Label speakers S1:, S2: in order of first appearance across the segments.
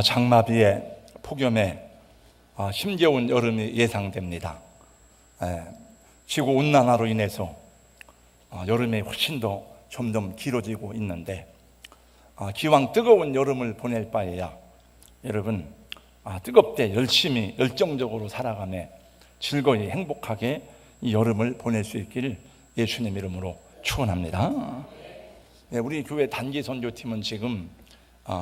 S1: 장마비에 폭염에 힘겨운 여름이 예상됩니다. 지구 온난화로 인해서 여름이 훨씬 더 점점 길어지고 있는데, 기왕 뜨거운 여름을 보낼 바에야 여러분 뜨겁게 열심히 열정적으로 살아가며 즐거이 행복하게 이 여름을 보낼 수 있기를 예수님 이름으로 축원합니다. 우리 교회 단기 선교팀은 지금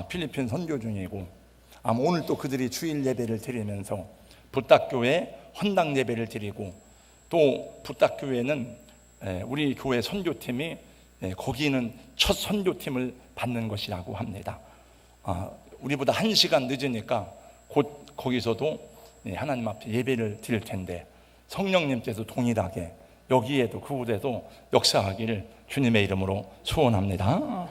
S1: 필리핀 선교 중이고, 아마 오늘 또 그들이 주일 예배를 드리면서 부탁교회 헌당 예배를 드리고, 또 부탁교회는 우리 교회 선교팀이 거기는 첫 선교팀을 받는 것이라고 합니다. 우리보다 1시간 늦으니까 곧 거기서도 하나님 앞에 예배를 드릴 텐데, 성령님께서 동일하게 여기에도 그곳에도 역사하기를 주님의 이름으로 소원합니다.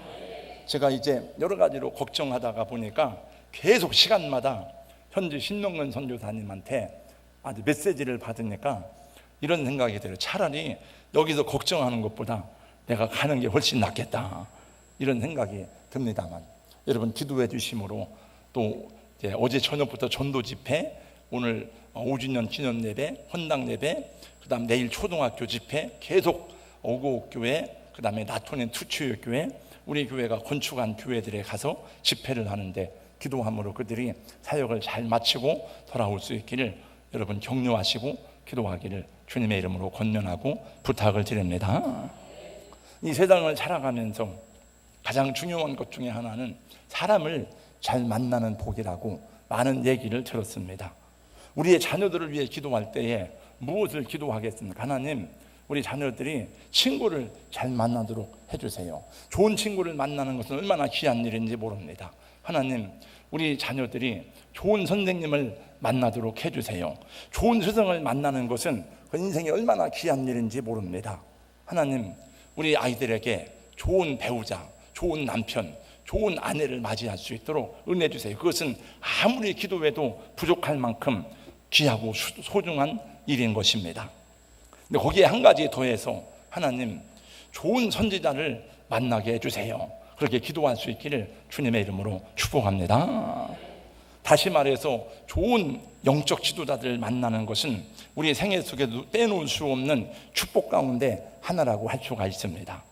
S1: 제가 이제 여러 가지로 걱정하다가 보니까 계속 시간마다 현지 신명근 선교사님한테 아주 메시지를 받으니까 이런 생각이 들어요. 차라리 여기서 걱정하는 것보다 내가 가는 게 훨씬 낫겠다, 이런 생각이 듭니다만, 여러분 기도해 주심으로, 또 어제 저녁부터 전도 집회, 오늘 5주년 기념 예배, 헌당 예배, 그 다음 내일 초등학교 집회, 계속 어고교회, 그 다음에 나토닌 투추교회, 우리 교회가 건축한 교회들에 가서 집회를 하는데, 기도함으로 그들이 사역을 잘 마치고 돌아올 수 있기를 여러분 격려하시고 기도하기를 주님의 이름으로 권면하고 부탁을 드립니다. 이 세상을 살아가면서 가장 중요한 것 중에 하나는 사람을 잘 만나는 복이라고 많은 얘기를 들었습니다. 우리의 자녀들을 위해 기도할 때에 무엇을 기도하겠습니까? 하나님, 우리 자녀들이 친구를 잘 만나도록 해주세요. 좋은 친구를 만나는 것은 얼마나 귀한 일인지 모릅니다. 하나님, 우리 자녀들이 좋은 선생님을 만나도록 해주세요. 좋은 스승을 만나는 것은 그 인생이 얼마나 귀한 일인지 모릅니다. 하나님, 우리 아이들에게 좋은 배우자, 좋은 남편, 좋은 아내를 맞이할 수 있도록 은혜 주세요. 그것은 아무리 기도해도 부족할 만큼 귀하고 소중한 일인 것입니다. 근데 거기에 한 가지 더해서, 하나님, 좋은 선지자를 만나게 해주세요. 그렇게 기도할 수 있기를 주님의 이름으로 축복합니다. 다시 말해서 좋은 영적 지도자들을 만나는 것은 우리 생애 속에도 빼놓을 수 없는 축복 가운데 하나라고 할 수가 있습니다.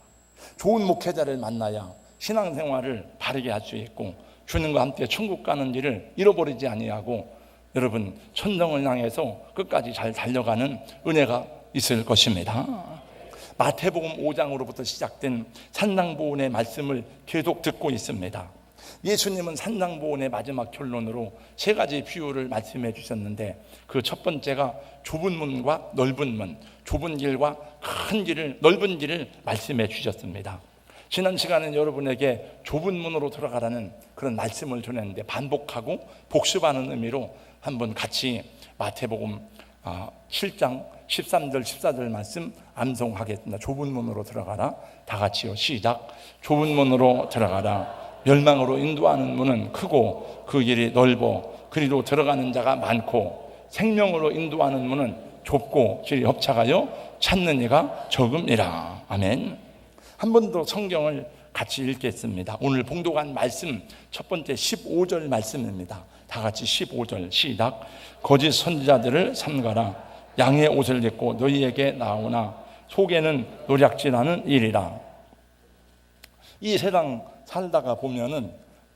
S1: 좋은 목회자를 만나야 신앙생활을 바르게 할 수 있고, 주님과 함께 천국 가는 일을 잃어버리지 아니하고 여러분 천정을 향해서 끝까지 잘 달려가는 은혜가 있을 것입니다. 마태복음 5장으로부터 시작된 산상보훈의 말씀을 계속 듣고 있습니다. 예수님은 산상보훈의 마지막 결론으로 3가지 비유를 말씀해 주셨는데, 그 첫 번째가 좁은 문과 넓은 문, 좁은 길과 큰 길을, 넓은 길을 말씀해 주셨습니다. 지난 시간은 여러분에게 좁은 문으로 들어가라는 그런 말씀을 전했는데, 반복하고 복습하는 의미로 한번 같이 마태복음 7장 13절 14절 말씀 암송하겠습니다. 좁은 문으로 들어가라. 다 같이요. 시작. 좁은 문으로 들어가라. 멸망으로 인도하는 문은 크고 그 길이 넓어 그리로 들어가는 자가 많고, 생명으로 인도하는 문은 좁고 길이 협착하여 찾는 이가 적음이라. 아멘. 한 번 더 성경을 같이 읽겠습니다. 오늘 봉독한 말씀 첫 번째 15절 말씀입니다. 다 같이 15절 시작. 거짓 선지자들을 삼가라. 양의 옷을 입고 너희에게 나오나 속에는 노략질하는 일이라. 이 세상 살다가 보면은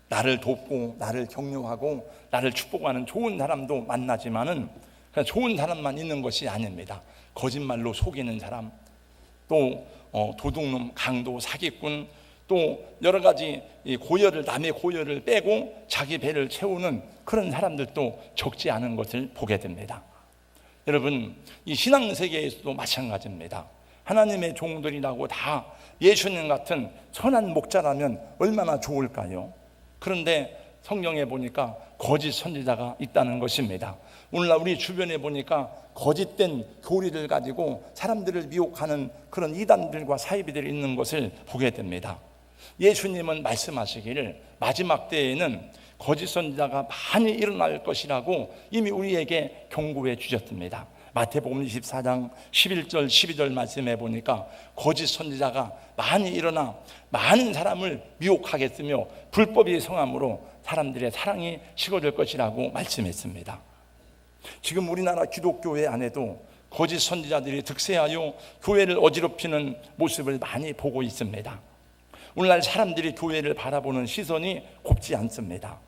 S1: 나를 돕고 나를 격려하고 나를 축복하는 좋은 사람도 만나지만은 그냥 좋은 사람만 있는 것이 아닙니다. 거짓말로 속이는 사람, 또 도둑놈, 강도, 사기꾼, 또 여러 가지 고열을, 남의 고열을 빼고 자기 배를 채우는 그런 사람들도 적지 않은 것을 보게 됩니다. 여러분, 이 신앙세계에서도 마찬가지입니다. 하나님의 종들이라고 다 예수님 같은 선한 목자라면 얼마나 좋을까요? 그런데 성경에 보니까 거짓 선지자가 있다는 것입니다. 오늘날 우리 주변에 보니까 거짓된 교리를 가지고 사람들을 미혹하는 그런 이단들과 사이비들이 있는 것을 보게 됩니다. 예수님은 말씀하시기를 마지막 때에는 거짓 선지자가 많이 일어날 것이라고 이미 우리에게 경고해 주셨습니다. 마태복음 24장 11절 12절 말씀해 보니까 거짓 선지자가 많이 일어나 많은 사람을 미혹하겠으며 불법이 성함으로 사람들의 사랑이 식어질 것이라고 말씀했습니다. 지금 우리나라 기독교회 안에도 거짓 선지자들이 득세하여 교회를 어지럽히는 모습을 많이 보고 있습니다. 오늘날 사람들이 교회를 바라보는 시선이 곱지 않습니다.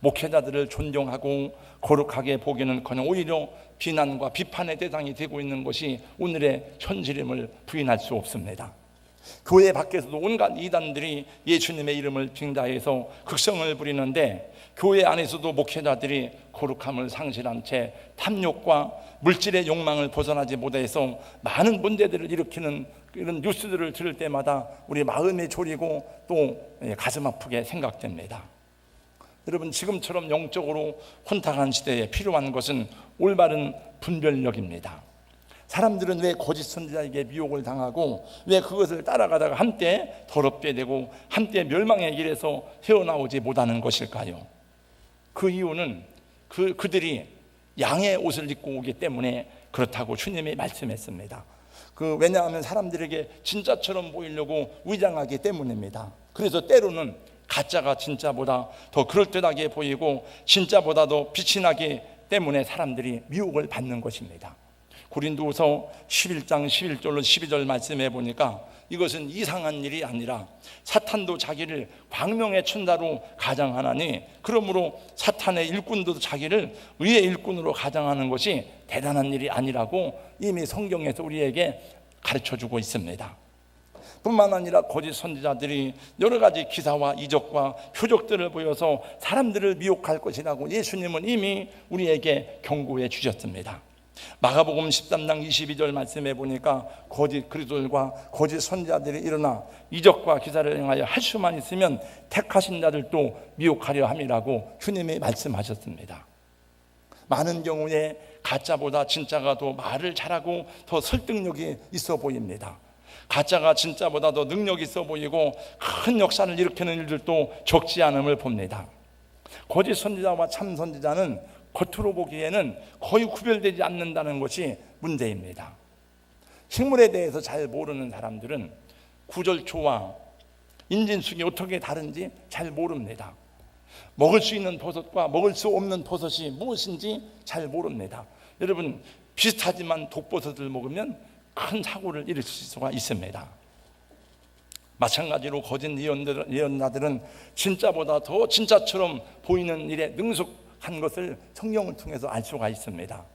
S1: 목회자들을 존경하고 거룩하게 보기는커녕 오히려 비난과 비판의 대상이 되고 있는 것이 오늘의 현실임을 부인할 수 없습니다. 교회 밖에서도 온갖 이단들이 예수님의 이름을 빙자해서 극성을 부리는데, 교회 안에서도 목회자들이 거룩함을 상실한 채 탐욕과 물질의 욕망을 벗어나지 못해서 많은 문제들을 일으키는 이런 뉴스들을 들을 때마다 우리 마음이 졸이고 또 가슴 아프게 생각됩니다. 여러분, 지금처럼 영적으로 혼탁한 시대에 필요한 것은 올바른 분별력입니다. 사람들은 왜 거짓 선지자에게 미혹을 당하고 왜 그것을 따라가다가 한때 더럽게 되고 한때 멸망의 길에서 헤어나오지 못하는 것일까요? 그 이유는 그들이 양의 옷을 입고 오기 때문에 그렇다고 주님이 말씀했습니다. 왜냐하면 사람들에게 진짜처럼 보이려고 위장하기 때문입니다. 그래서 때로는 가짜가 진짜보다 더 그럴듯하게 보이고 진짜보다도 빛이 나기 때문에 사람들이 미혹을 받는 것입니다. 고린도후서 11장 11절로 12절 말씀해 보니까 이것은 이상한 일이 아니라 사탄도 자기를 광명의 천사로 가장하나니 그러므로 사탄의 일꾼도 자기를 의의 일꾼으로 가장하는 것이 대단한 일이 아니라고 이미 성경에서 우리에게 가르쳐주고 있습니다. 뿐만 아니라 거짓 선지자들이 여러 가지 기사와 이적과 표적들을 보여서 사람들을 미혹할 것이라고 예수님은 이미 우리에게 경고해 주셨습니다. 마가복음 13장 22절 말씀해 보니까 거짓 그리스도들과 거짓 선지자들이 일어나 이적과 기사를 행하여 할 수만 있으면 택하신 자들도 미혹하려 함이라고 주님이 말씀하셨습니다. 많은 경우에 가짜보다 진짜가 더 말을 잘하고 더 설득력이 있어 보입니다. 가짜가 진짜보다 더 능력 있어 보이고 큰 역사를 일으키는 일들도 적지 않음을 봅니다. 거짓 선지자와 참 선지자는 겉으로 보기에는 거의 구별되지 않는다는 것이 문제입니다. 식물에 대해서 잘 모르는 사람들은 구절초와 인진숙이 어떻게 다른지 잘 모릅니다. 먹을 수 있는 버섯과 먹을 수 없는 버섯이 무엇인지 잘 모릅니다. 여러분, 비슷하지만 독버섯을 먹으면 큰 사고를 일으킬 수가 있습니다. 마찬가지로 거짓 예언자들은 진짜보다 더 진짜처럼 보이는 일에 능숙한 것을 성경을 통해서 알 수가 있습니다.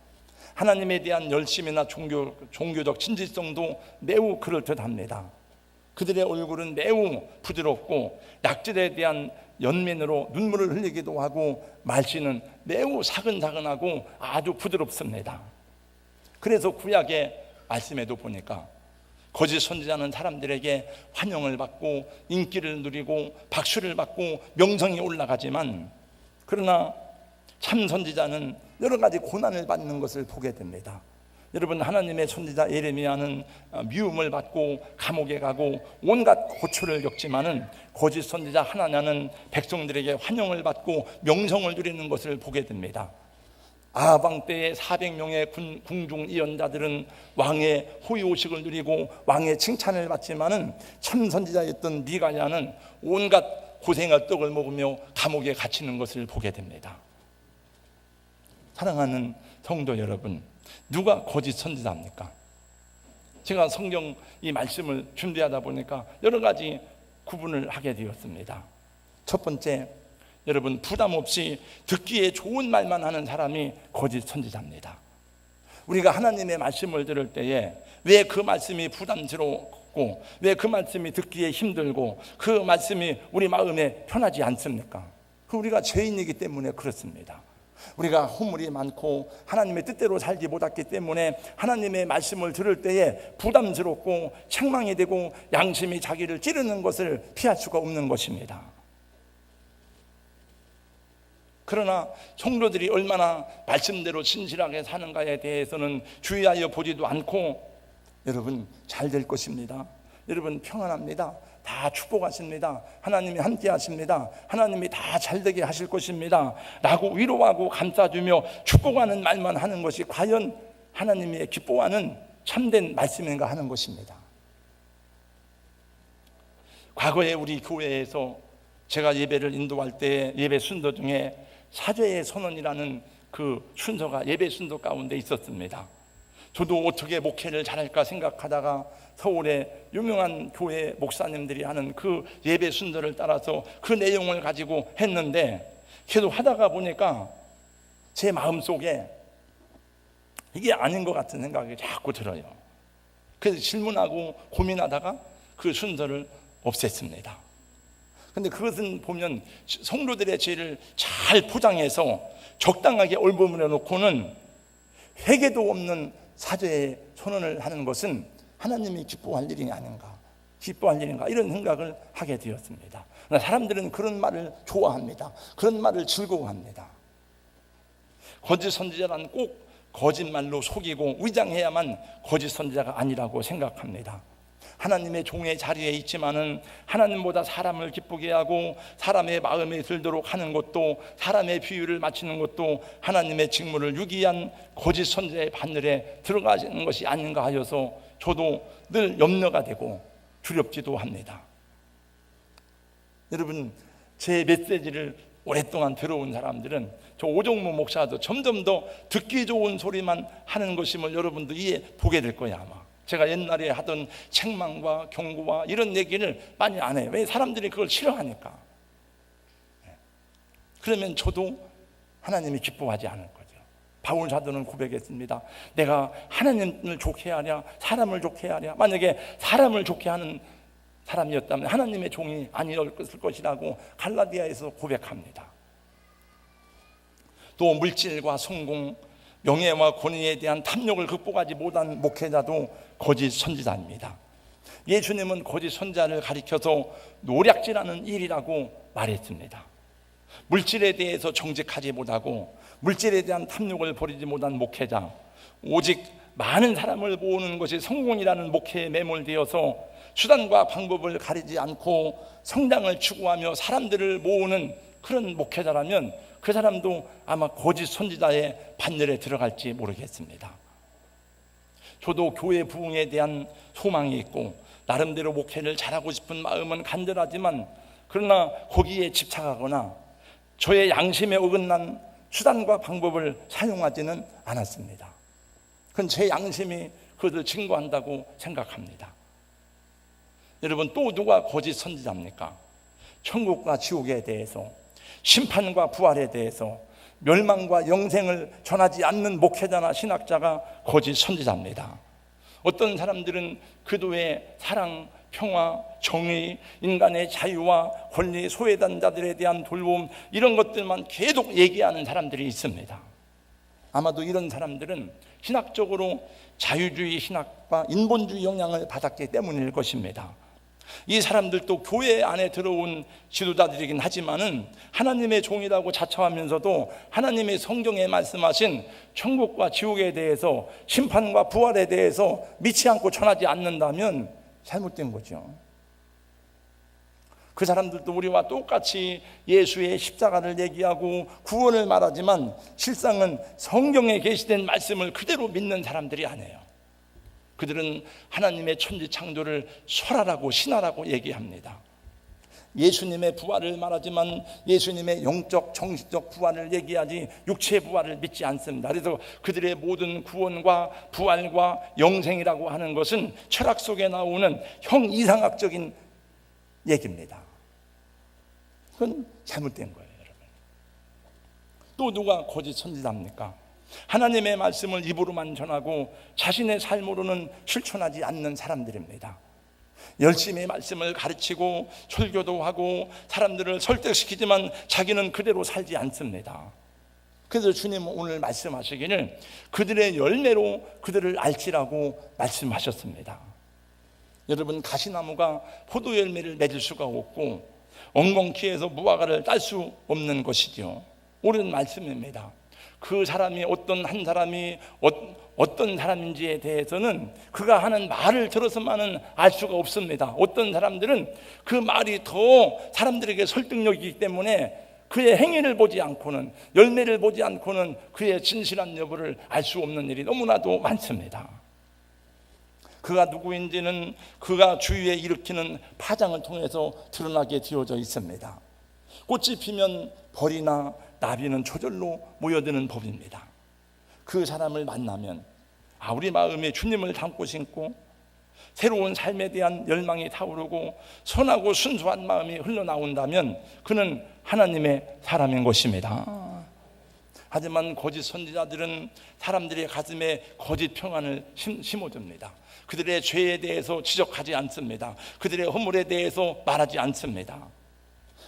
S1: 하나님에 대한 열심이나 종교적 진실성도 매우 그럴듯합니다. 그들의 얼굴은 매우 부드럽고 약질에 대한 연민으로 눈물을 흘리기도 하고 말씨는 매우 사근사근하고 아주 부드럽습니다. 그래서 구약의 말씀에도 보니까 거짓 선지자는 사람들에게 환영을 받고 인기를 누리고 박수를 받고 명성이 올라가지만, 그러나 참 선지자는 여러 가지 고난을 받는 것을 보게 됩니다. 여러분, 하나님의 선지자 예레미야는 미움을 받고 감옥에 가고 온갖 고초를 겪지만은 거짓 선지자 하나냐는 백성들에게 환영을 받고 명성을 누리는 것을 보게 됩니다. 아방 때의 400명의 궁중 예언자들은 왕의 호의호식을 누리고 왕의 칭찬을 받지만은 참 선지자였던 미가야는 온갖 고생의 떡을 먹으며 감옥에 갇히는 것을 보게 됩니다. 사랑하는 성도 여러분, 누가 거짓 선지자입니까? 제가 성경 이 말씀을 준비하다 보니까 여러 가지 구분을 하게 되었습니다. 첫 번째, 여러분, 부담 없이 듣기에 좋은 말만 하는 사람이 거짓 선지자입니다. 우리가 하나님의 말씀을 들을 때에 왜 그 말씀이 부담스럽고 왜 그 말씀이 듣기에 힘들고 그 말씀이 우리 마음에 편하지 않습니까? 우리가 죄인이기 때문에 그렇습니다. 우리가 허물이 많고 하나님의 뜻대로 살지 못했기 때문에 하나님의 말씀을 들을 때에 부담스럽고 책망이 되고 양심이 자기를 찌르는 것을 피할 수가 없는 것입니다. 그러나 성도들이 얼마나 말씀대로 진실하게 사는가에 대해서는 주의하여 보지도 않고, 여러분, 잘 될 것입니다. 여러분, 평안합니다. 다 축복하십니다. 하나님이 함께 하십니다. 하나님이 다 잘되게 하실 것입니다 라고 위로하고 감싸주며 축복하는 말만 하는 것이 과연 하나님이 기뻐하는 참된 말씀인가 하는 것입니다. 과거에 우리 교회에서 제가 예배를 인도할 때 예배 순서 중에 사죄의 선언이라는 그 순서가 예배 순서 가운데 있었습니다. 저도 어떻게 목회를 잘할까 생각하다가 서울의 유명한 교회 목사님들이 하는 그 예배 순서를 따라서 그 내용을 가지고 했는데 계속 하다가 보니까 제 마음속에 이게 아닌 것 같은 생각이 자꾸 들어요. 그래서 질문하고 고민하다가 그 순서를 없앴습니다. 근데 그것은 보면 성도들의 죄를 잘 포장해서 적당하게 옮겨 놓고는 회개도 없는 사죄의 선언을 하는 것은 하나님이 기뻐할 일이 아닌가, 기뻐할 일인가 이런 생각을 하게 되었습니다. 사람들은 그런 말을 좋아합니다. 그런 말을 즐거워합니다. 거짓 선지자란 꼭 거짓말로 속이고 위장해야만 거짓 선지자가 아니라고 생각합니다. 하나님의 종의 자리에 있지만은 하나님보다 사람을 기쁘게 하고 사람의 마음에 들도록 하는 것도, 사람의 비유를 맞추는 것도 하나님의 직무를 유기한 거짓 선지자의 바늘에 들어가는 것이 아닌가 하여서 저도 늘 염려가 되고 두렵기도 합니다. 여러분, 제 메시지를 오랫동안 들어온 사람들은 저 오정무 목사도 점점 더 듣기 좋은 소리만 하는 것임을 여러분도 보게 될 거야 아마. 제가 옛날에 하던 책망과 경고와 이런 얘기를 많이 안 해요. 왜? 사람들이 그걸 싫어하니까. 그러면 저도 하나님이 기뻐하지 않을 거죠. 바울 사도는 고백했습니다. 내가 하나님을 좋게 하랴 사람을 좋게 하랴. 만약에 사람을 좋게 하는 사람이었다면 하나님의 종이 아니었을 것이라고 갈라디아에서 고백합니다. 또 물질과 성공, 명예와 권위에 대한 탐욕을 극복하지 못한 목회자도 거짓 선지자입니다. 예수님은 거짓 선지자를 가리켜서 노략질하는 일이라고 말했습니다. 물질에 대해서 정직하지 못하고 물질에 대한 탐욕을 버리지 못한 목회자, 오직 많은 사람을 모으는 것이 성공이라는 목회에 매몰되어서 수단과 방법을 가리지 않고 성장을 추구하며 사람들을 모으는 그런 목회자라면 그 사람도 아마 거짓 선지자의 반열에 들어갈지 모르겠습니다. 저도 교회 부흥에 대한 소망이 있고 나름대로 목회를 잘하고 싶은 마음은 간절하지만 그러나 거기에 집착하거나 저의 양심에 어긋난 수단과 방법을 사용하지는 않았습니다. 그건 제 양심이 그것을 증거한다고 생각합니다. 여러분, 또 누가 거짓 선지자입니까? 천국과 지옥에 대해서, 심판과 부활에 대해서, 멸망과 영생을 전하지 않는 목회자나 신학자가 거짓 선지자입니다. 어떤 사람들은 그도의 사랑, 평화, 정의, 인간의 자유와 권리, 소외단자들에 대한 돌봄 이런 것들만 계속 얘기하는 사람들이 있습니다. 아마도 이런 사람들은 신학적으로 자유주의 신학과 인본주의 영향을 받았기 때문일 것입니다. 이 사람들도 교회 안에 들어온 지도자들이긴 하지만은 하나님의 종이라고 자처하면서도 하나님의 성경에 말씀하신 천국과 지옥에 대해서, 심판과 부활에 대해서 믿지 않고 전하지 않는다면 잘못된 거죠. 그 사람들도 우리와 똑같이 예수의 십자가를 얘기하고 구원을 말하지만 실상은 성경에 게시된 말씀을 그대로 믿는 사람들이 아니에요. 그들은 하나님의 천지 창조를 설하라고 신하라고 얘기합니다. 예수님의 부활을 말하지만 예수님의 영적 정신적 부활을 얘기하지 육체의 부활을 믿지 않습니다. 그래서 그들의 모든 구원과 부활과 영생이라고 하는 것은 철학 속에 나오는 형이상학적인 얘기입니다. 그건 잘못된 거예요, 여러분. 또 누가 거짓 선지자입니까? 하나님의 말씀을 입으로만 전하고 자신의 삶으로는 실천하지 않는 사람들입니다. 열심히 말씀을 가르치고 설교도 하고 사람들을 설득시키지만 자기는 그대로 살지 않습니다. 그래서 주님은 오늘 말씀하시기를 그들의 열매로 그들을 알지라고 말씀하셨습니다. 여러분, 가시나무가 포도 열매를 맺을 수가 없고 엉겅퀴에서 무화과를 딸 수 없는 것이죠. 옳은 말씀입니다. 그 사람이 어떤 사람인지에 대해서는 그가 하는 말을 들어서만은 알 수가 없습니다. 어떤 사람들은 그 말이 더 사람들에게 설득력이기 때문에 그의 행위를 보지 않고는, 열매를 보지 않고는 그의 진실한 여부를 알 수 없는 일이 너무나도 많습니다. 그가 누구인지는 그가 주위에 일으키는 파장을 통해서 드러나게 되어져 있습니다. 꽃이 피면 벌이나 나비는 저절로 모여드는 법입니다. 그 사람을 만나면 우리 마음에 주님을 담고 심고 새로운 삶에 대한 열망이 타오르고 선하고 순수한 마음이 흘러나온다면 그는 하나님의 사람인 것입니다. 하지만 거짓 선지자들은 사람들의 가슴에 거짓 평안을 심어줍니다. 그들의 죄에 대해서 지적하지 않습니다. 그들의 허물에 대해서 말하지 않습니다.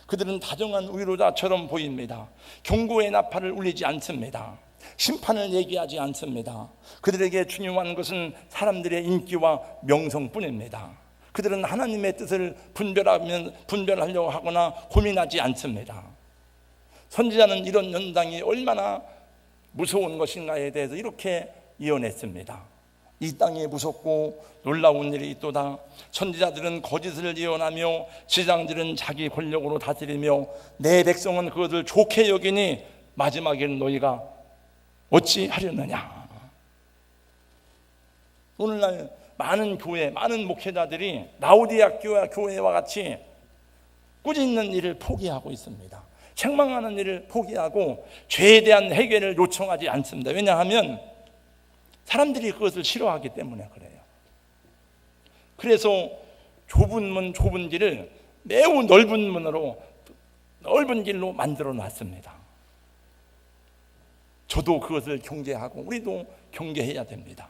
S1: 그들은 다정한 위로자처럼 보입니다. 경고의 나팔을 울리지 않습니다. 심판을 얘기하지 않습니다. 그들에게 중요한 것은 사람들의 인기와 명성뿐입니다. 그들은 하나님의 뜻을 분별하려고 하거나 고민하지 않습니다. 선지자는 이런 연당이 얼마나 무서운 것인가에 대해서 이렇게 예언했습니다. 이 땅에 무섭고 놀라운 일이 있도다. 선지자들은 거짓을 예언하며 지장들은 자기 권력으로 다스리며 내 백성은 그것을 좋게 여기니 마지막에는 너희가 어찌 하려느냐. 오늘날 많은 교회, 많은 목회자들이 라오디게아 교회와 같이 꾸짖는 일을 포기하고 있습니다. 책망하는 일을 포기하고 죄에 대한 해결을 요청하지 않습니다. 왜냐하면 사람들이 그것을 싫어하기 때문에 그래요. 그래서 좁은 문, 좁은 길을 매우 넓은 문으로, 넓은 길로 만들어 놨습니다. 저도 그것을 경계하고 우리도 경계해야 됩니다.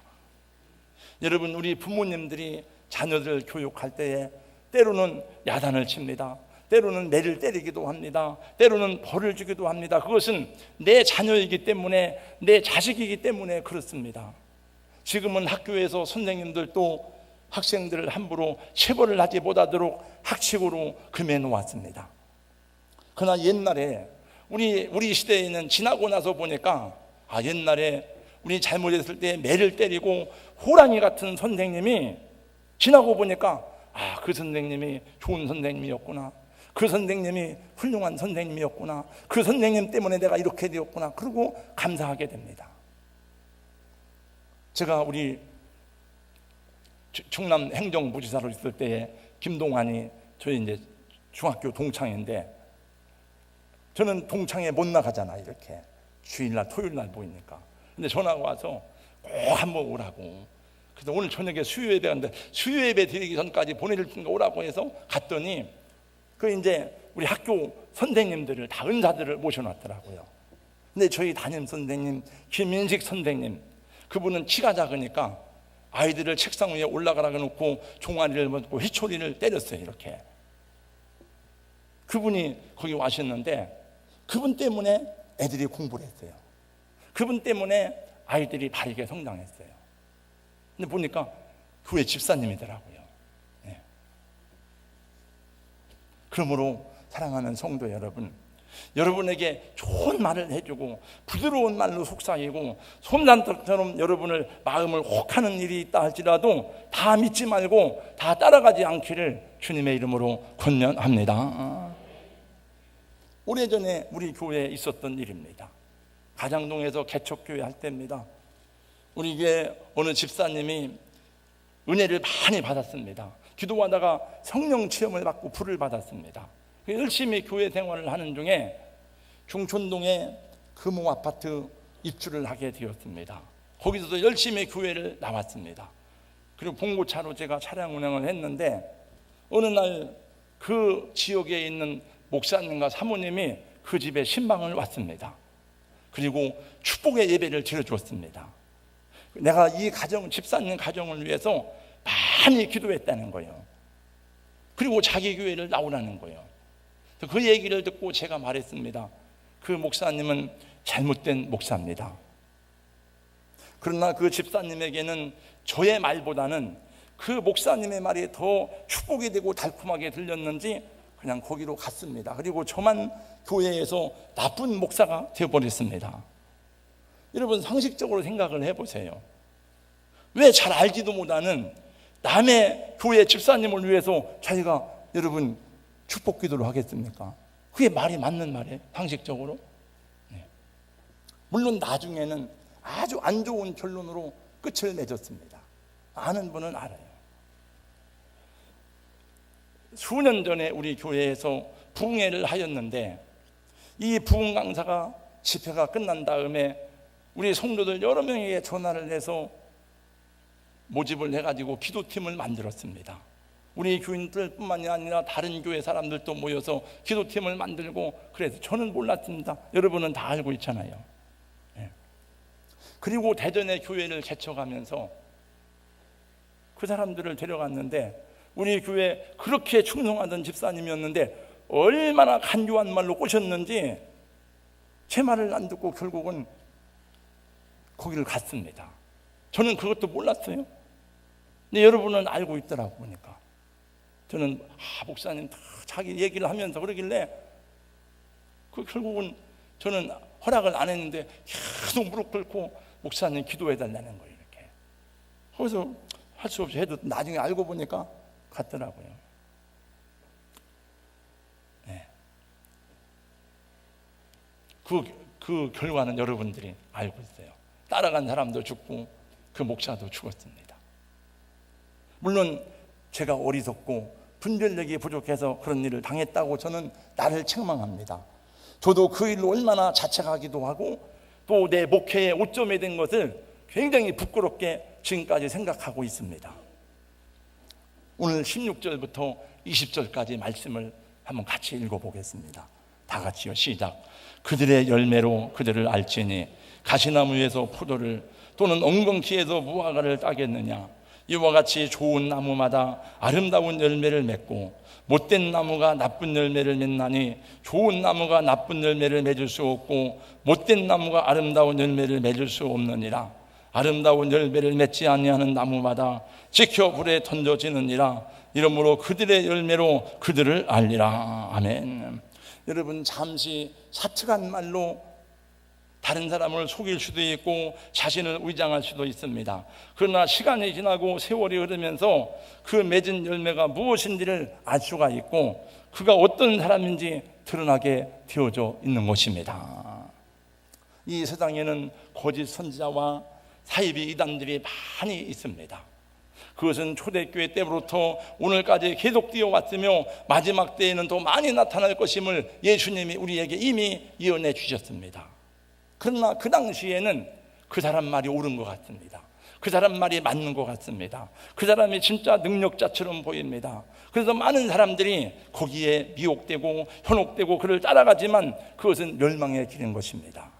S1: 여러분, 우리 부모님들이 자녀들 교육할 때에 때로는 야단을 칩니다. 때로는 매를 때리기도 합니다. 때로는 벌을 주기도 합니다. 그것은 내 자녀이기 때문에, 내 자식이기 때문에 그렇습니다. 지금은 학교에서 선생님들도 학생들을 함부로 체벌을 하지 못하도록 학칙으로 금해 놓았습니다. 그러나 옛날에 우리 시대에는 지나고 나서 보니까 옛날에 우리 잘못했을 때 매를 때리고 호랑이 같은 선생님이 지나고 보니까 그 선생님이 좋은 선생님이었구나, 그 선생님이 훌륭한 선생님이었구나, 그 선생님 때문에 내가 이렇게 되었구나, 그러고 감사하게 됩니다. 제가 우리 충남 행정부지사로 있을 때에 김동환이 저희 이제 중학교 동창인데, 저는 동창회 못 나가잖아, 이렇게 주일날 토요일날 보이니까. 근데 전화가 와서 꼭 한번 오라고. 그래서 오늘 저녁에 수요예배 하는데 수요예배 드리기 전까지 보내줄 테니까 오라고 해서 갔더니 이제 우리 학교 선생님들을 다 은사들을 모셔놨더라고요. 근데 저희 담임 선생님 김인식 선생님, 그분은 키가 작으니까 아이들을 책상 위에 올라가라고 놓고 종아리를 먹고 회초리를 때렸어요, 이렇게. 그분이 거기 와셨는데 그분 때문에 애들이 공부를 했어요. 그분 때문에 아이들이 바르게 성장했어요. 근데 보니까 교회 집사님이더라고요. 네. 그러므로 사랑하는 성도 여러분, 여러분에게 좋은 말을 해주고 부드러운 말로 속삭이고 솜사탕처럼 여러분을 마음을 혹하는 일이 있다 할지라도 다 믿지 말고 다 따라가지 않기를 주님의 이름으로 권면합니다. 오래전에 우리 교회에 있었던 일입니다. 가장동에서 개척교회 할 때입니다. 우리 교회 어느 집사님이 은혜를 많이 받았습니다. 기도하다가 성령 체험을 받고 불을 받았습니다. 열심히 교회 생활을 하는 중에 중촌동에 금호 아파트 입주를 하게 되었습니다. 거기서도 열심히 교회를 나왔습니다. 그리고 봉고차로 제가 차량 운행을 했는데 어느 날 그 지역에 있는 목사님과 사모님이 그 집에 신방을 왔습니다. 그리고 축복의 예배를 드려주었습니다. 내가 이 가정, 집사님 가정을 위해서 많이 기도했다는 거예요. 그리고 자기 교회를 나오라는 거예요. 그 얘기를 듣고 제가 말했습니다. 그 목사님은 잘못된 목사입니다. 그러나 그 집사님에게는 저의 말보다는 그 목사님의 말이 더 축복이 되고 달콤하게 들렸는지 그냥 거기로 갔습니다. 그리고 저만 교회에서 나쁜 목사가 되어버렸습니다. 여러분, 상식적으로 생각을 해보세요. 왜 잘 알지도 못하는 남의 교회 집사님을 위해서 자기가 여러분 축복 기도를 하겠습니까? 그게 말이 맞는 말이에요, 상식적으로. 네. 물론 나중에는 아주 안 좋은 결론으로 끝을 맺었습니다. 아는 분은 알아요. 수년 전에 우리 교회에서 부흥회를 하였는데, 이 부흥 강사가 집회가 끝난 다음에 우리 성도들 여러 명에게 전화를 해서 모집을 해가지고 기도팀을 만들었습니다. 우리 교인들뿐만이 아니라 다른 교회 사람들도 모여서 기도팀을 만들고, 그래서 저는 몰랐습니다. 여러분은 다 알고 있잖아요. 예. 그리고 대전에 교회를 개척하면서 그 사람들을 데려갔는데, 우리 교회 그렇게 충성하던 집사님이었는데 얼마나 간교한 말로 꼬셨는지 제 말을 안 듣고 결국은 거기를 갔습니다. 저는 그것도 몰랐어요. 근데 여러분은 알고 있더라고 보니까. 저는 목사님 다 자기 얘기를 하면서 그러길래 결국은 저는 허락을 안 했는데 계속 무릎 꿇고 목사님 기도해 달라는 거예요. 이렇게. 거기서 할 수 없이 해도 나중에 알고 보니까 갔더라고요. 네. 그 결과는 여러분들이 알고 있어요. 따라간 사람도 죽고 그 목사도 죽었습니다. 물론 제가 어리석고 분별력이 부족해서 그런 일을 당했다고 저는 나를 책망합니다. 저도 그 일로 얼마나 자책하기도 하고 또 내 목회의 오점이 된 것을 굉장히 부끄럽게 지금까지 생각하고 있습니다. 오늘 16절부터 20절까지 말씀을 한번 같이 읽어보겠습니다. 다 같이요, 시작. 그들의 열매로 그들을 알지니 가시나무에서 포도를 또는 엉겅퀴에서 무화과를 따겠느냐. 이와 같이 좋은 나무마다 아름다운 열매를 맺고 못된 나무가 나쁜 열매를 맺나니 좋은 나무가 나쁜 열매를 맺을 수 없고 못된 나무가 아름다운 열매를 맺을 수 없느니라. 아름다운 열매를 맺지 아니하는 나무마다 지켜 불에 던져지느니라. 이러므로 그들의 열매로 그들을 알리라. 아멘. 여러분, 잠시 사특한 말로 다른 사람을 속일 수도 있고 자신을 위장할 수도 있습니다. 그러나 시간이 지나고 세월이 흐르면서 그 맺은 열매가 무엇인지를 알 수가 있고 그가 어떤 사람인지 드러나게 되어져 있는 것입니다. 이 세상에는 거짓 선지자와 사이비 이단들이 많이 있습니다. 그것은 초대교회 때부터 오늘까지 계속 뛰어왔으며 마지막 때에는 더 많이 나타날 것임을 예수님이 우리에게 이미 예언해 주셨습니다. 그러나 그 당시에는 그 사람 말이 옳은 것 같습니다. 그 사람 말이 맞는 것 같습니다. 그 사람이 진짜 능력자처럼 보입니다. 그래서 많은 사람들이 거기에 미혹되고 현혹되고 그를 따라가지만 그것은 멸망의 길인 것입니다.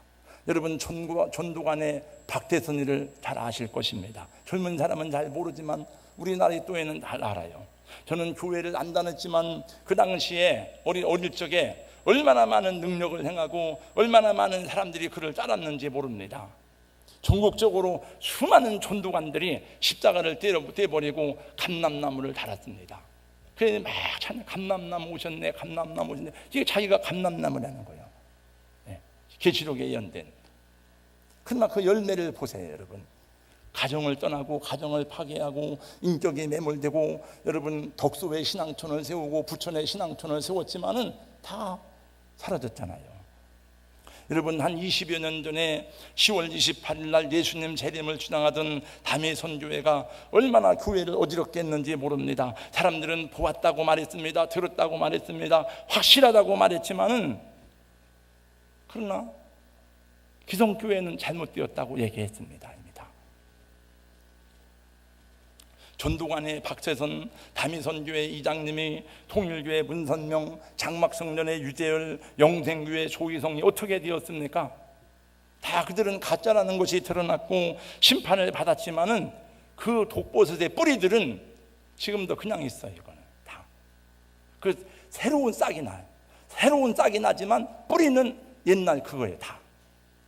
S1: 여러분, 전두관의 박태선이를 잘 아실 것입니다. 젊은 사람은 잘 모르지만 우리 나이 또래는 잘 알아요. 저는 교회를 안 다녔지만 그 당시에 어릴 적에 얼마나 많은 능력을 행하고 얼마나 많은 사람들이 그를 따랐는지 모릅니다. 전국적으로 수많은 전두관들이 십자가를 떼버리고 감람나무를 달았습니다. 그래서 막 찬양, 감람나무 오셨네, 감람나무 오셨네. 이게 자기가 감람나무라는 거예요. 네. 계시록에 예언된. 그러나 그 열매를 보세요, 여러분. 가정을 떠나고 가정을 파괴하고 인격이 매몰되고, 여러분 덕소에 신앙촌을 세우고 부천에 신앙촌을 세웠지만은 다 사라졌잖아요. 여러분, 한 20여 년 전에 10월 28일 날 예수님 재림을 주장하던 담의 선교회가 얼마나 교회를 어지럽게 했는지 모릅니다. 사람들은 보았다고 말했습니다. 들었다고 말했습니다. 확실하다고 말했지만은, 그러나 기성교회는 잘못되었다고 얘기했습니다. 전두관의 박세선, 담의선교회 이장님이, 통일교회 문선명, 장막성전의 유재열, 영생교회 조희성이 어떻게 되었습니까? 다 그들은 가짜라는 것이 드러났고 심판을 받았지만은 그 독버섯의 뿌리들은 지금도 그냥 있어요. 이거는 다. 그 새로운 싹이 나요. 새로운 싹이 나지만 뿌리는 옛날 그거예요. 다.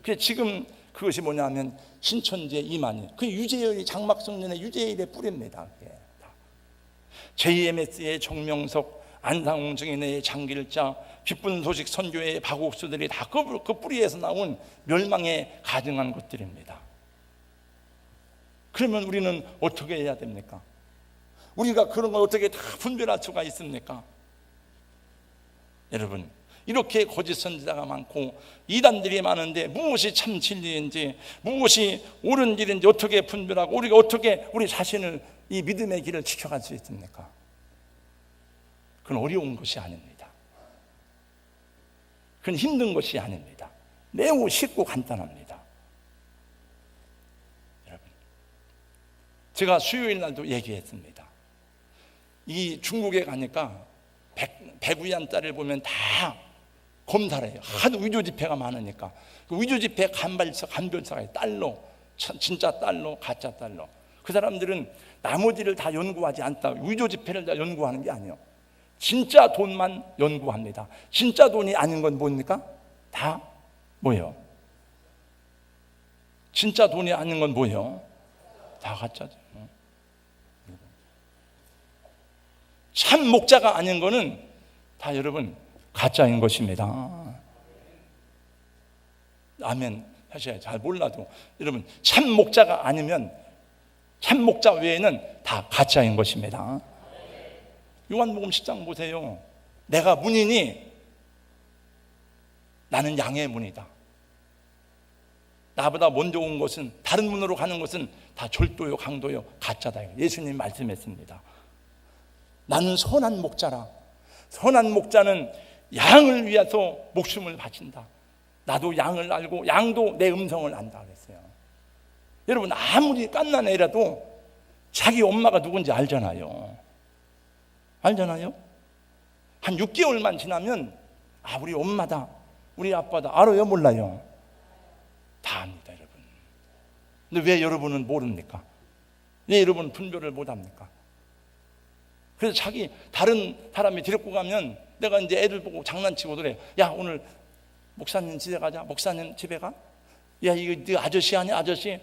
S1: 그래서 지금 그것이 뭐냐면 신천지의 이만희, 그 유재열이 장막성전의 유재열의 뿌리입니다. JMS의 정명석, 안상홍 증인의 장길자, 기쁜 소식 선교의 박옥수들이 다 그 뿌리에서 나온 멸망에 가증한 것들입니다. 그러면 우리는 어떻게 해야 됩니까? 우리가 그런 걸 어떻게 다 분별할 수가 있습니까? 여러분, 이렇게 거짓 선지자가 많고 이단들이 많은데 무엇이 참 진리인지, 무엇이 옳은 길인지 어떻게 분별하고 우리가 어떻게 우리 자신을 이 믿음의 길을 지켜갈 수 있습니까? 그건 어려운 것이 아닙니다. 그건 힘든 것이 아닙니다. 매우 쉽고 간단합니다. 여러분, 제가 수요일 날도 얘기했습니다. 이 중국에 가니까 백위안짜리를 보면 다 검사를 해요. 하도 위조 지폐가 많으니까. 그 위조 지폐 간별사가 달러, 진짜 달러, 가짜 달러. 그 사람들은 나머지를 다 연구하지 않다. 위조 지폐를 다 연구하는 게 아니에요. 진짜 돈만 연구합니다. 진짜 돈이 아닌 건 뭡니까? 다 뭐예요? 진짜 돈이 아닌 건 뭐예요? 다 가짜죠. 참 목자가 아닌 거는 다 여러분 가짜인 것입니다. 아멘 하셔야 잘 몰라도 여러분 참 목자가 아니면 참 목자 외에는 다 가짜인 것입니다. 요한복음 10장 보세요. 내가 문이니 나는 양의 문이다. 나보다 먼저 온 것은, 다른 문으로 가는 것은 다 절도요 강도요 가짜다. 예수님 말씀했습니다. 나는 선한 목자라. 선한 목자는 양을 위해서 목숨을 바친다. 나도 양을 알고 양도 내 음성을 안다 그랬어요. 여러분 아무리 갓난 애라도 자기 엄마가 누군지 알잖아요. 알잖아요. 한 6개월만 지나면 아 우리 엄마다, 우리 아빠다. 알아요? 몰라요? 다 압니다 여러분. 근데 왜 여러분은 모릅니까? 왜 여러분은 분별을 못합니까? 그래서 자기 다른 사람이 데리고 가면 내가 이제 애들 보고 장난치고 그래. 야 오늘 목사님 집에 가자. 목사님 집에 가? 야 이거 네 아저씨 아니야 아저씨?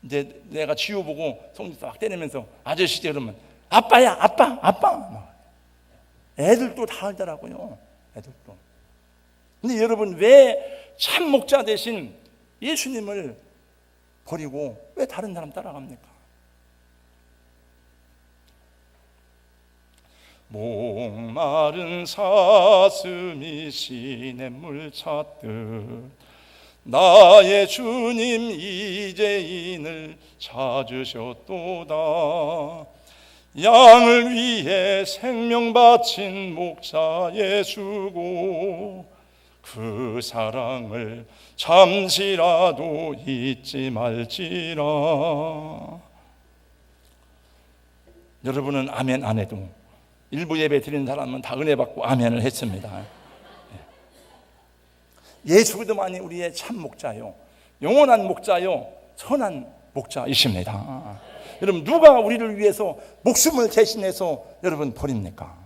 S1: 이제 내가 지우 보고 손짓 막 때리면서 아저씨지 그러면 아빠야 아빠. 애들도 다 알더라고요. 애들도. 근데 여러분 왜 참 목자 대신 예수님을 버리고 왜 다른 사람 따라갑니까? 목마른 사슴이 시냇물 찾듯 나의 주님 이제인을 찾으셨도다. 양을 위해 생명 바친 목자 예수고 그 사랑을 잠시라도 잊지 말지라. 여러분은 아멘 안 해도 일부 예배 드리는 사람은 다 은혜 받고 아멘을 했습니다. 예수 그리스도만이 우리의 참 목자요, 영원한 목자요, 선한 목자이십니다. 여러분 누가 우리를 위해서 목숨을 대신해서 여러분 버립니까?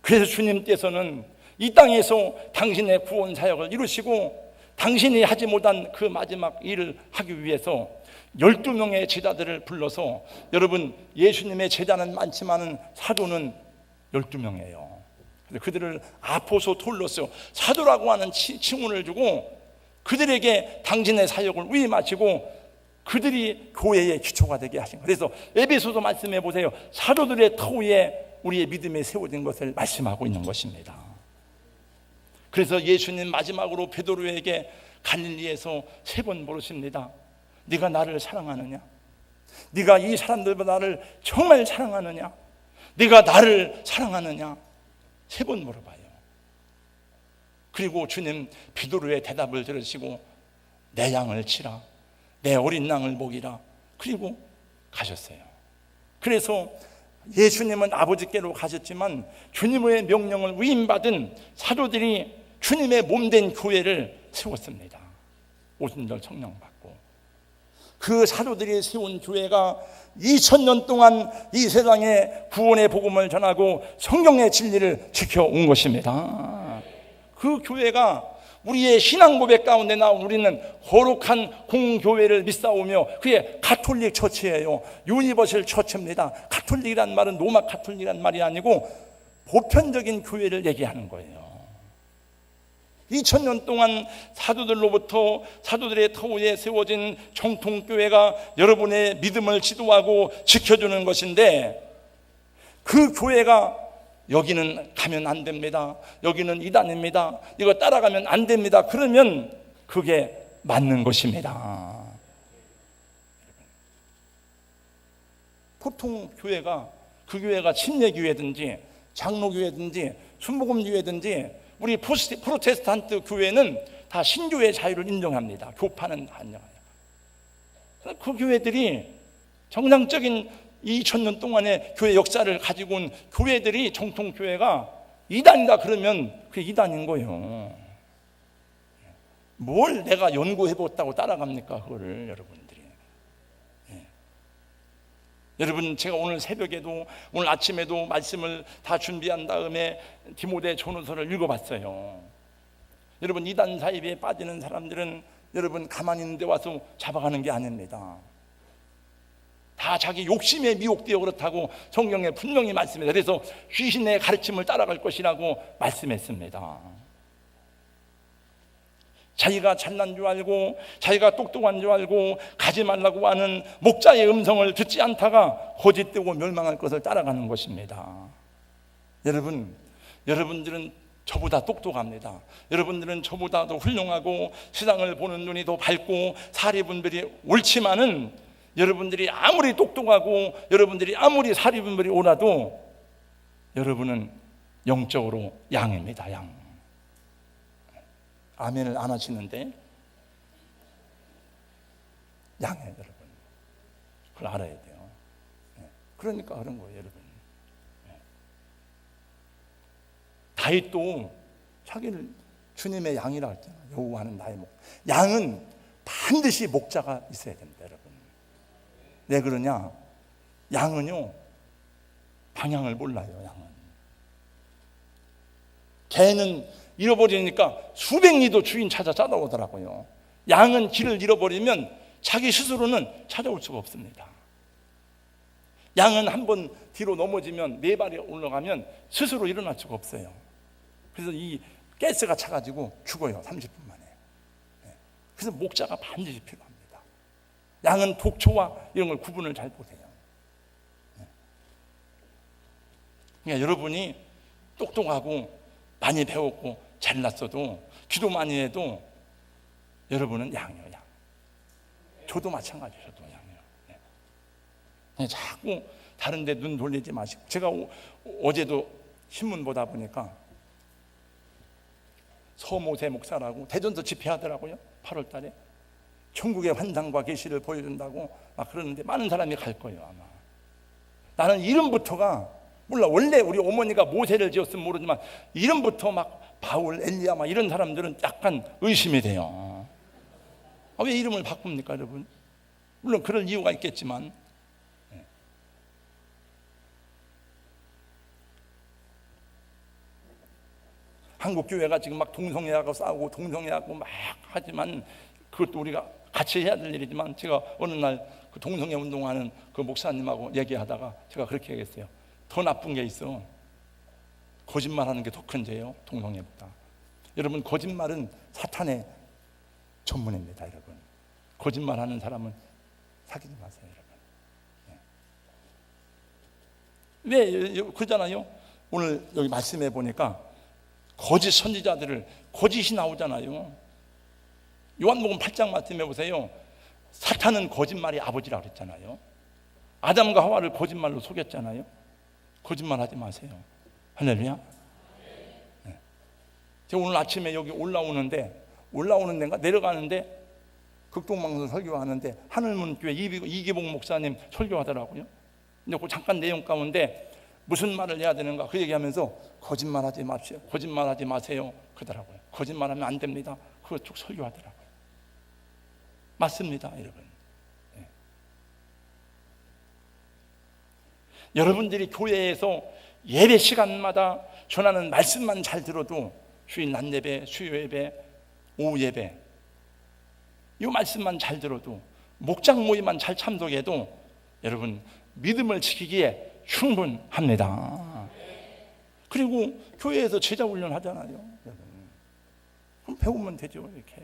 S1: 그래서 주님께서는 이 땅에서 당신의 구원 사역을 이루시고 당신이 하지 못한 그 마지막 일을 하기 위해서 12명의 제자들을 불러서, 여러분 예수님의 제자는 많지만 사도는 12명이에요. 그들을 아포스톨로스, 사도라고 하는 칭호를 주고 그들에게 당신의 사역을 위임하시고 그들이 교회의 기초가 되게 하신 거예요. 그래서 에베소서 말씀해 보세요. 사도들의 터 위에 우리의 믿음이 세워진 것을 말씀하고 있는 것입니다. 그래서 예수님 마지막으로 베드로에게 갈릴리에서 3번 물으십니다. 네가 나를 사랑하느냐? 네가 이 사람들보다 나를 정말 사랑하느냐? 네가 나를 사랑하느냐? 3번 물어봐요. 그리고 주님 베드로의 대답을 들으시고 내 양을 치라, 내 어린 양을 먹이라, 그리고 가셨어요. 그래서 예수님은 아버지께로 가셨지만 주님의 명령을 위임받은 사도들이 주님의 몸된 교회를 세웠습니다. 오순절 성령 받고 그 사도들이 세운 교회가 2000년 동안 이 세상에 구원의 복음을 전하고 성경의 진리를 지켜온 것입니다. 그 교회가 우리의 신앙 고백 가운데 나온 우리는 거룩한 공교회를 믿사오며 그게 가톨릭 처치예요. 유니버설 처치입니다. 가톨릭이란 말은 로마 가톨릭이란 말이 아니고 보편적인 교회를 얘기하는 거예요. 2000년 동안 사도들로부터 사도들의 터 위에 세워진 정통교회가 여러분의 믿음을 지도하고 지켜주는 것인데, 그 교회가 여기는 가면 안 됩니다, 여기는 이단입니다, 이거 따라가면 안 됩니다, 그러면 그게 맞는 것입니다. 보통 교회가, 그 교회가 침례교회든지 장로교회든지 순복음교회든지 우리 프로테스탄트 교회는 다 신교의 자유를 인정합니다. 교파는 다 인정해요. 그 교회들이 정상적인 2000년 동안의 교회 역사를 가지고 온 교회들이, 정통 교회가 이단이다 그러면 그게 이단인 거예요. 뭘 내가 연구해봤다고 따라갑니까, 그거를 여러분들이. 여러분, 제가 오늘 새벽에도, 오늘 아침에도 말씀을 다 준비한 다음에 디모데 전후서를 읽어봤어요. 여러분, 이단 사이비에 빠지는 사람들은 여러분 가만히 있는 데 와서 잡아가는 게 아닙니다. 다 자기 욕심에 미혹되어 그렇다고 성경에 분명히 말씀해요. 그래서 귀신의 가르침을 따라갈 것이라고 말씀했습니다. 자기가 잘난 줄 알고 자기가 똑똑한 줄 알고 가지 말라고 하는 목자의 음성을 듣지 않다가 거짓되고 멸망할 것을 따라가는 것입니다. 여러분들은 저보다 똑똑합니다. 여러분들은 저보다 더 훌륭하고 세상을 보는 눈이 더 밝고 사리분별이 옳지만은, 여러분들이 아무리 똑똑하고 여러분들이 아무리 사리분별이 옳아도 여러분은 영적으로 양입니다. 양. 아멘을 안 하시는데 양이에요, 여러분. 그걸 알아야 돼요. 그러니까 그런 거예요, 여러분. 다윗도 자기를 주님의 양이라 했잖아요. 여호와는 나의 목. 양은 반드시 목자가 있어야 됩니다, 여러분. 왜 그러냐? 양은요, 방향을 몰라요. 양은. 개는 잃어버리니까 수백 리도 주인 찾아 찾아오더라고요. 양은 길을 잃어버리면 자기 스스로는 찾아올 수가 없습니다. 양은 한번 뒤로 넘어지면, 네 발이 올라가면 스스로 일어날 수가 없어요. 그래서 이 가스가 차가지고 죽어요, 30분 만에. 그래서 목자가 반드시 필요합니다. 양은 독초와 이런 걸 구분을 잘 보세요. 그러니까 여러분이 똑똑하고 많이 배웠고 잘났어도, 기도 많이 해도 여러분은 양이에요, 양. 저도 마찬가지예요, 저도 양이에요. 그냥 자꾸 다른 데 눈 돌리지 마시고. 제가 어제도 신문 보다 보니까 서모세 목사라고 대전서 집회하더라고요. 8월 달에 천국의 환상과 계시를 보여준다고 막 그러는데 많은 사람이 갈 거예요, 아마. 나는 이름부터가 몰라. 원래 우리 어머니가 모세를 지었으면 모르지만 이름부터 막 바울, 엘리야 막 이런 사람들은 약간 의심이 돼요. 왜 이름을 바꿉니까, 여러분? 물론 그럴 이유가 있겠지만. 한국 교회가 지금 막 동성애하고 싸우고 동성애하고 막 하지만, 그것도 우리가 같이 해야 될 일이지만, 제가 어느 날 그 동성애 운동하는 그 목사님하고 얘기하다가 제가 그렇게 얘기했어요. 더 나쁜 게 있어. 거짓말하는 게 더 큰 죄예요, 동성애보다. 여러분, 거짓말은 사탄의 전문입니다, 여러분. 거짓말하는 사람은 사귀지 마세요, 여러분. 왜 그러잖아요. 오늘 여기 말씀해 보니까 거짓 선지자들을, 거짓이 나오잖아요. 요한복음 8장 말씀해 보세요. 사탄은 거짓말이 아버지라 그랬잖아요. 아담과 하와를 거짓말로 속였잖아요. 거짓말하지 마세요. 할렐루야. 네. 제가 오늘 아침에 여기 올라오는 데인가 내려가는데 극동방송 설교하는데 하늘문교회 이기복 목사님 설교하더라고요. 근데 그 잠깐 내용 가운데 무슨 말을 해야 되는가 그 얘기하면서 거짓말하지 마세요, 거짓말하지 마세요 그러더라고요. 거짓말하면 안 됩니다. 그거 쭉 설교하더라고요. 맞습니다, 여러분. 네. 여러분들이 교회에서 예배 시간마다 전하는 말씀만 잘 들어도, 주일 낮 예배, 수요 예배, 오후 예배, 이 말씀만 잘 들어도, 목장 모임만 잘 참석해도 여러분 믿음을 지키기에 충분합니다. 그리고 교회에서 제자 훈련 하잖아요. 그럼 배우면 되죠, 이렇게.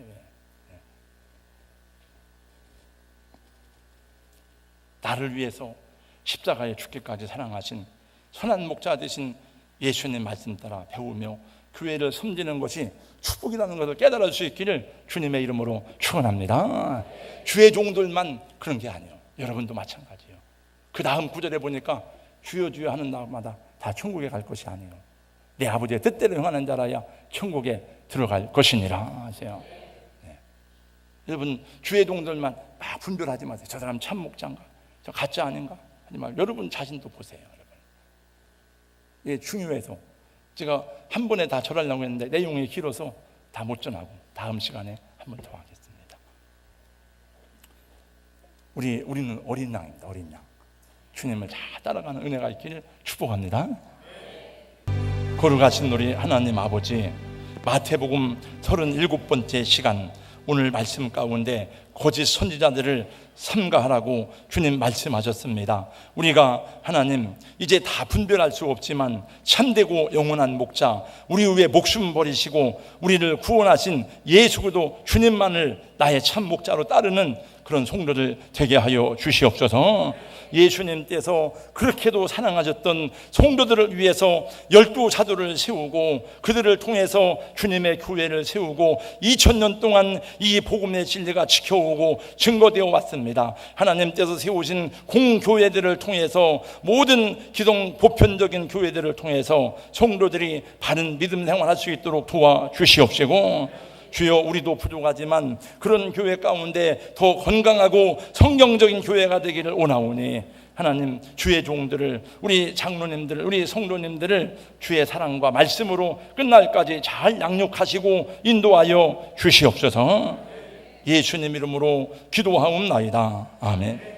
S1: 나를 위해서 십자가에 죽기까지 사랑하신 선한 목자 되신 예수님 말씀 따라 배우며 교회를 섬기는 것이 축복이라는 것을 깨달을 수 있기를 주님의 이름으로 축원합니다. 주의 종들만 그런 게 아니에요. 여러분도 마찬가지예요. 그 다음 구절에 보니까 주여 주여 하는 날마다 다 천국에 갈 것이 아니에요. 내 아버지의 뜻대로 행하는 자라야 천국에 들어갈 것이니라 하세요. 네. 여러분 주의 종들만 막 분별하지 마세요. 저 사람 참 목자인가, 저 가짜 아닌가 하지 말고 여러분 자신도 보세요. 여러분. 이게 중요해서 제가 한 번에 다 절하려고 했는데 내용이 길어서 다 못 전하고 다음 시간에 한 번 더 하겠습니다. 우리는 어린 양입니다. 어린 양. 주님을 잘 따라가는 은혜가 있기를 축복합니다. 거룩하신 우리 하나님 아버지, 마태복음 37번째 시간, 오늘 말씀 가운데 거짓 선지자들을 삼가하라고 주님 말씀하셨습니다. 우리가 하나님 이제 다 분별할 수 없지만 참되고 영원한 목자, 우리 위에 목숨 버리시고 우리를 구원하신 예수 그리스도 주님만을 나의 참 목자로 따르는 그런 성도들 되게 하여 주시옵소서. 예수님께서 그렇게도 사랑하셨던 성도들을 위해서 12 사도를 세우고 그들을 통해서 주님의 교회를 세우고 2000년 동안 이 복음의 진리가 지켜오고 증거되어 왔습니다. 하나님께서 세우신 공교회들을 통해서 모든 기독 보편적인 교회들을 통해서 성도들이 바른 믿음 생활할 수 있도록 도와주시옵시고, 주여 우리도 부족하지만 그런 교회 가운데 더 건강하고 성경적인 교회가 되기를 원하오니 하나님 주의 종들을, 우리 장로님들을, 우리 성도님들을 주의 사랑과 말씀으로 끝날까지 잘 양육하시고 인도하여 주시옵소서. 예수님 이름으로 기도하옵나이다. 아멘.